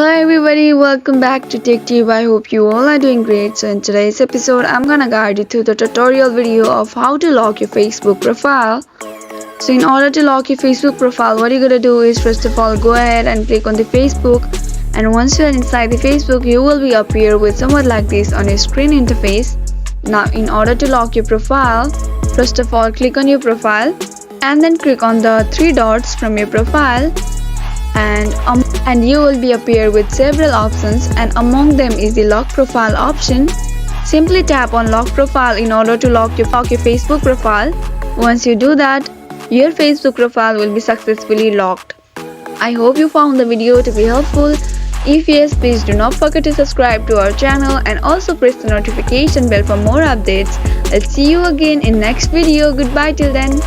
Hello everybody, welcome back to TechTube. I hope you all are doing great. So in today's episode, I'm gonna guide you through the tutorial video of how to lock your Facebook profile. So in order to lock your Facebook profile, what you're gonna do is first of all go ahead and click on the Facebook, and once you're inside the Facebook, you will be appear with somewhat like this on your screen interface. Now in order to lock your profile, first of all click on your profile and then click on the three dots from your profile, and you will be appear with several options, and among them is the lock profile option. Simply tap on lock profile in order to lock your Facebook profile. Once you do that, your Facebook profile will be successfully locked. I hope you found the video to be helpful. If yes, please do not forget to subscribe to our channel and also press the notification bell for more updates. I'll see you again in next video. Goodbye till then.